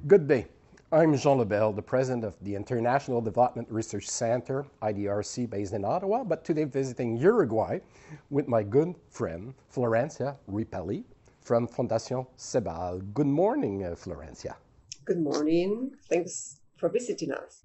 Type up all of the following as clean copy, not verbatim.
Good day. I'm Jean Lebel, the president of the International Development Research Center, IDRC, based in Ottawa, but today visiting Uruguay with my good friend, Florencia Ripani from Fondation Ceibal. Good morning, Florencia. Good morning. Thanks for visiting us.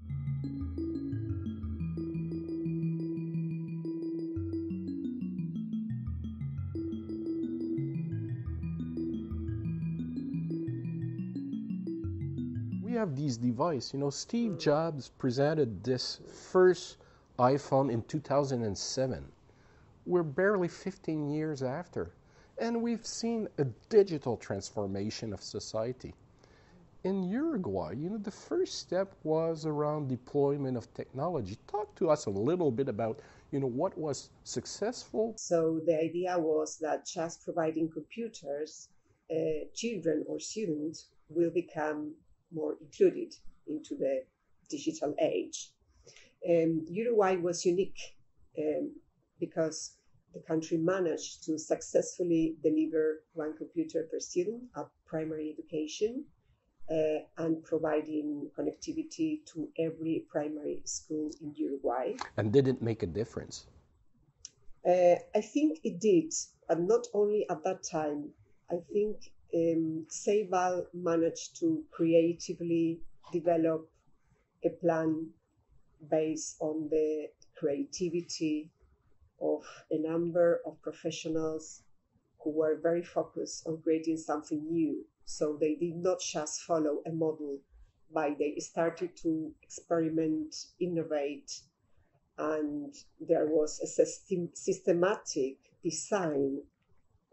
We have these devices. Steve Jobs presented this first iPhone in 2007. We're barely 15 years after, and we've seen a digital transformation of society. In Uruguay, the first step was around deployment of technology. Talk to us a little bit about, what was successful. So the idea was that just providing computers, children or students will become more included into the digital age. Uruguay was unique because the country managed to successfully deliver one computer per student at primary education and providing connectivity to every primary school in Uruguay. And did it make a difference? I think it did, but not only at that time. I think Ceibal managed to creatively develop a plan based on the creativity of a number of professionals who were very focused on creating something new. So they did not just follow a model, but they started to experiment, innovate, and there was a systematic design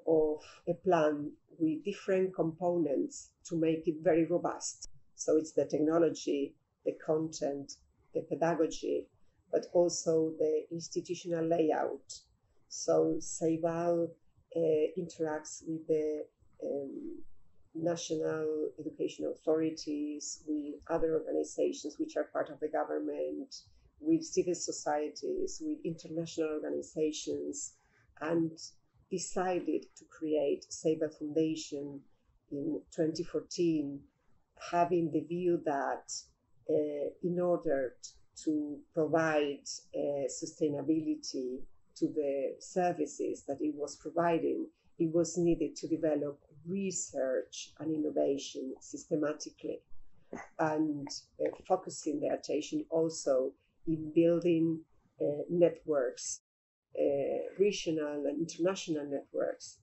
of a plan with different components to make it very robust. So it's the technology, the content, the pedagogy, but also the institutional layout. So Ceibal interacts with the national education authorities, with other organizations which are part of the government, with civil societies, with international organizations, and decided to create Ceibal Foundation in 2014, having the view that in order to provide sustainability to the services that it was providing, it was needed to develop research and innovation systematically, and focusing the attention also in building networks, regional and international networks,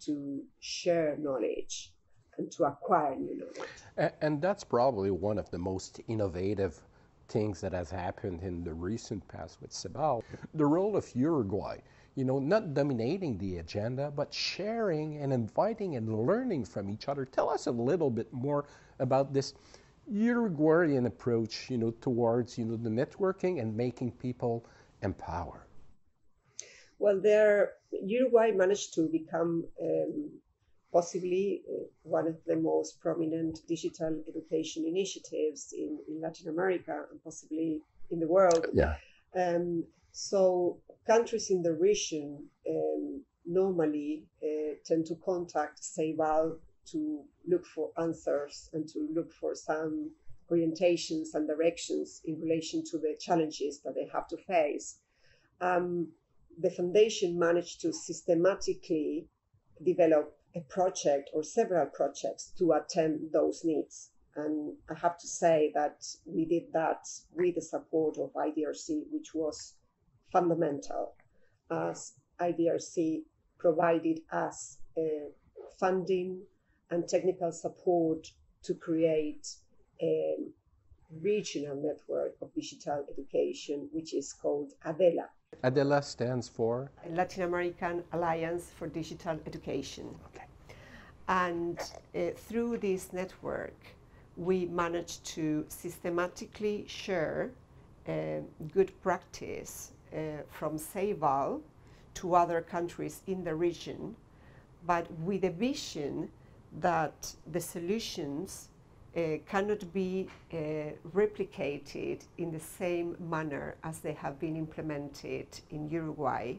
to share knowledge and to acquire new knowledge. And that's probably one of the most innovative things that has happened in the recent past with Ceibal. The role of Uruguay, not dominating the agenda, but sharing and inviting and learning from each other. Tell us a little bit more about this Uruguayan approach, towards, the networking and making people empower. Well, Uruguay managed to become possibly one of the most prominent digital education initiatives in Latin America and possibly in the world. Yeah. So countries in the region normally tend to contact Ceibal to look for answers and to look for some orientations and directions in relation to the challenges that they have to face. The foundation managed to systematically develop a project or several projects to attend those needs. And I have to say that we did that with the support of IDRC, which was fundamental, as IDRC provided us funding and technical support to create a regional network of digital education, which is called ADELA. ADELA stands for? Latin American Alliance for Digital Education. Okay. And through this network, we managed to systematically share good practice from Ceibal to other countries in the region, but with a vision that the solutions cannot be replicated in the same manner as they have been implemented in Uruguay,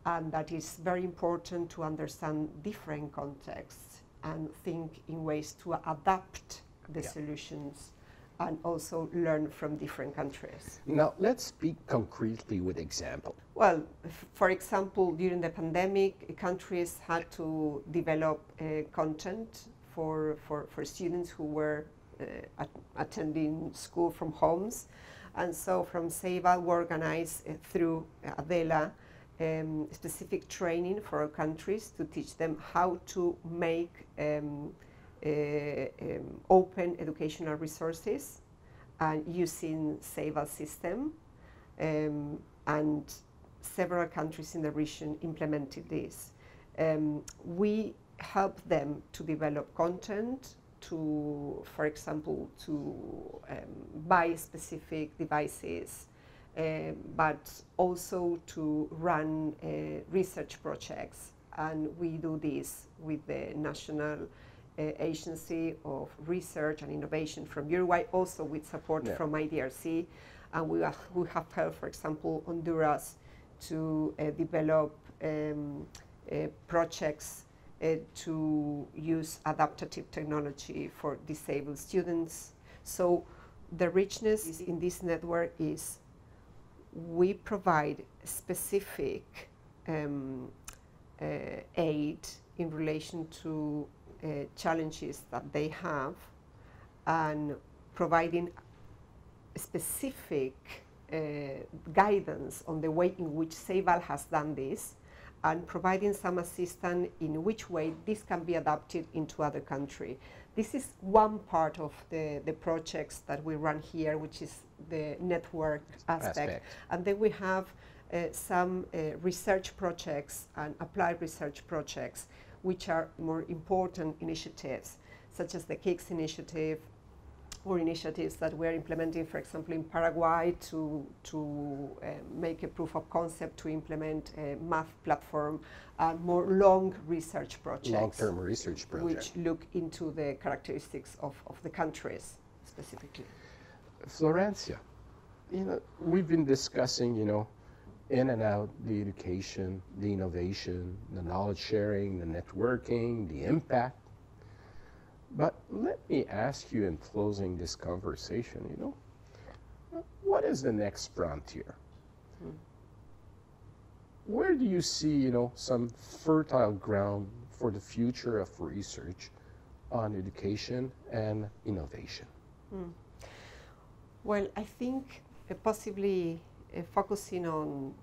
and that is very important to understand different contexts and think in ways to adapt the solutions and also learn from different countries. Now, let's speak concretely with example. Well, for example, during the pandemic, countries had to develop content for students who were attending school from homes. And so from Ceibal, we organized through ADELA specific training for our countries to teach them how to make open educational resources and using Ceibal system, and several countries in the region implemented this. We help them to develop content, to, for example, to buy specific devices, but also to run research projects. And we do this with the National Agency of Research and Innovation from Uruguay, also with support from IDRC. And we have helped, for example, Honduras to develop projects to use adaptive technology for disabled students. So the richness in this network is we provide specific aid in relation to challenges that they have, and providing specific guidance on the way in which Ceibal has done this, and providing some assistance in which way this can be adapted into other countries. This is one part of the projects that we run here, which is the network aspect. And then we have some research projects and applied research projects, which are more important initiatives, such as the KICS initiative, or initiatives that we're implementing, for example, in Paraguay to make a proof of concept to implement a math platform, and more long research projects. Long-term research projects. Which look into the characteristics of the countries specifically. Florencia, we've been discussing, in and out the education, the innovation, the knowledge sharing, the networking, the impact. But let me ask you in closing this conversation, what is the next frontier? Where do you see, some fertile ground for the future of research on education and innovation? Well, I think possibly focusing on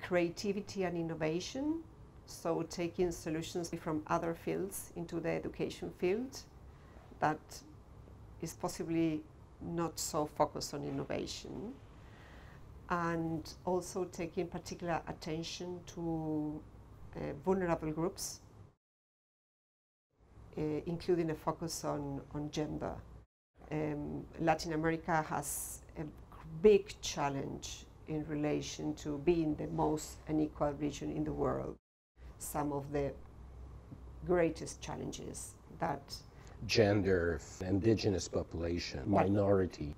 creativity and innovation, so taking solutions from other fields into the education field, that is possibly not so focused on innovation, and also taking particular attention to vulnerable groups, including a focus on gender. Latin America has a big challenge in relation to being the most unequal region in the world. Some of the greatest challenges that gender, indigenous population, minority.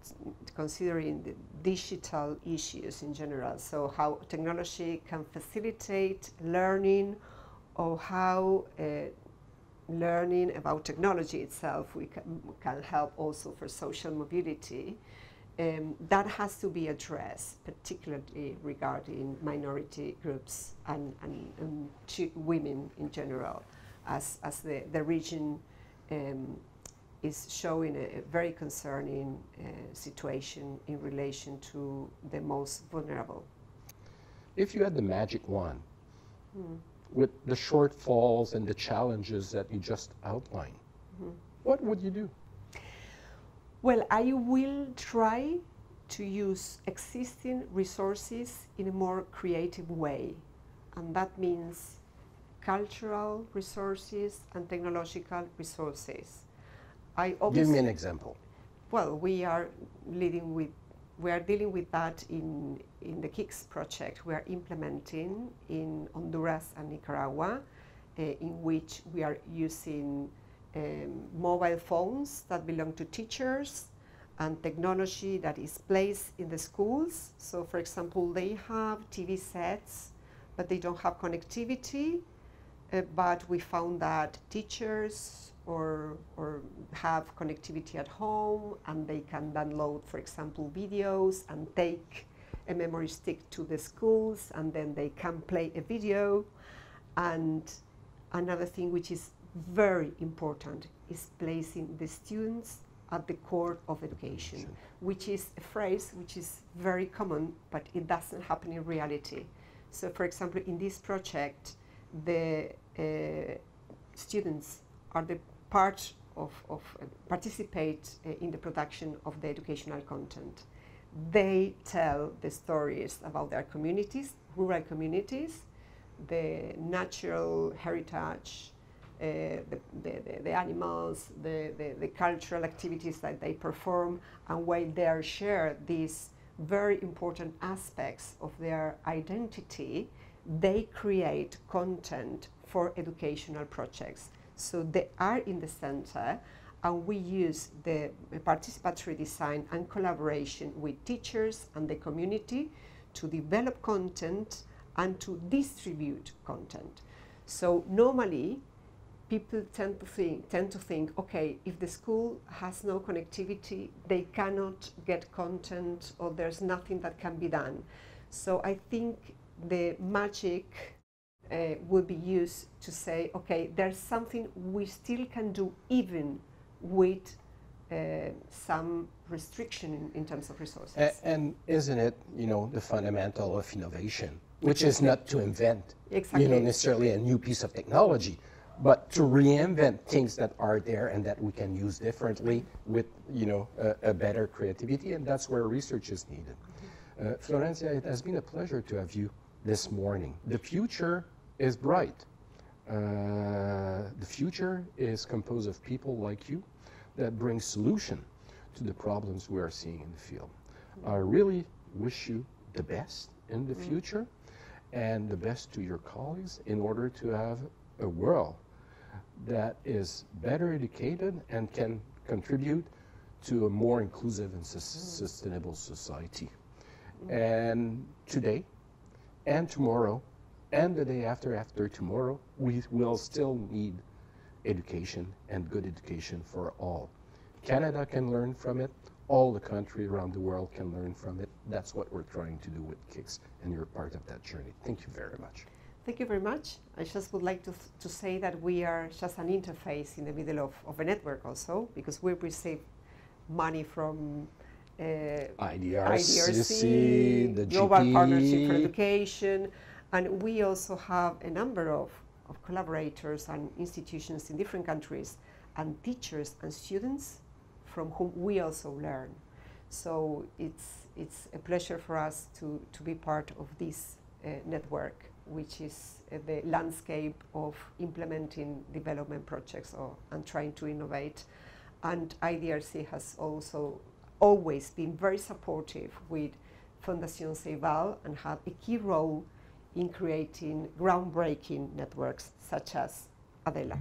Considering the digital issues in general, so how technology can facilitate learning, or how learning about technology itself can help also for social mobility. That has to be addressed, particularly regarding minority groups and women in general, as the region is showing a very concerning situation in relation to the most vulnerable. If you had the magic wand, with the shortfalls and the challenges that you just outlined, what would you do? Well, I will try to use existing resources in a more creative way, and that means cultural resources and technological resources. Give me an example. Well, we are dealing with that in the KICS project we are implementing in Honduras and Nicaragua, in which we are using mobile phones that belong to teachers and technology that is placed in the schools. So, for example, they have TV sets, but they don't have connectivity. But we found that teachers or have connectivity at home, and they can download, for example, videos and take a memory stick to the schools, and then they can play a video. And another thing which is very important is placing the students at the core of education, which is a phrase which is very common, but it doesn't happen in reality. So, for example, in this project, the students are the part of participate in the production of the educational content. They tell the stories about their communities, rural communities, the natural heritage, the animals, the cultural activities that they perform, and while they share these very important aspects of their identity, they create content for educational projects. So they are in the center, and we use the participatory design and collaboration with teachers and the community to develop content and to distribute content. So normally, people tend to think, okay, if the school has no connectivity, they cannot get content, or there's nothing that can be done. So I think the magic would be used to say, okay, there's something we still can do even with some restriction in terms of resources. And isn't it, the fundamental of innovation, which is not to invent, exactly, necessarily a new piece of technology, but to reinvent things that are there and that we can use differently with, a better creativity, and that's where research is needed. Florencia, it has been a pleasure to have you this morning. The future is bright. The future is composed of people like you that bring solution to the problems we are seeing in the field. I really wish you the best in the future, and the best to your colleagues, in order to have a world that is better educated and can contribute to a more inclusive and sustainable society. And today, and tomorrow, and the day after tomorrow, we will still need education, and good education for all. Canada can learn from it. All the countries around the world can learn from it. That's what we're trying to do with KICS, and you're part of that journey. Thank you very much. Thank you very much. I just would like to say that we are just an interface in the middle of a network also, because we receive money from IDRC, the Global GP. Partnership for Education, and we also have a number of collaborators and institutions in different countries, and teachers and students from whom we also learn. So it's a pleasure for us to be part of this network, which is the landscape of implementing development projects and trying to innovate. And IDRC has also always been very supportive with Fondation Ceibal, and had a key role in creating groundbreaking networks such as ADELA.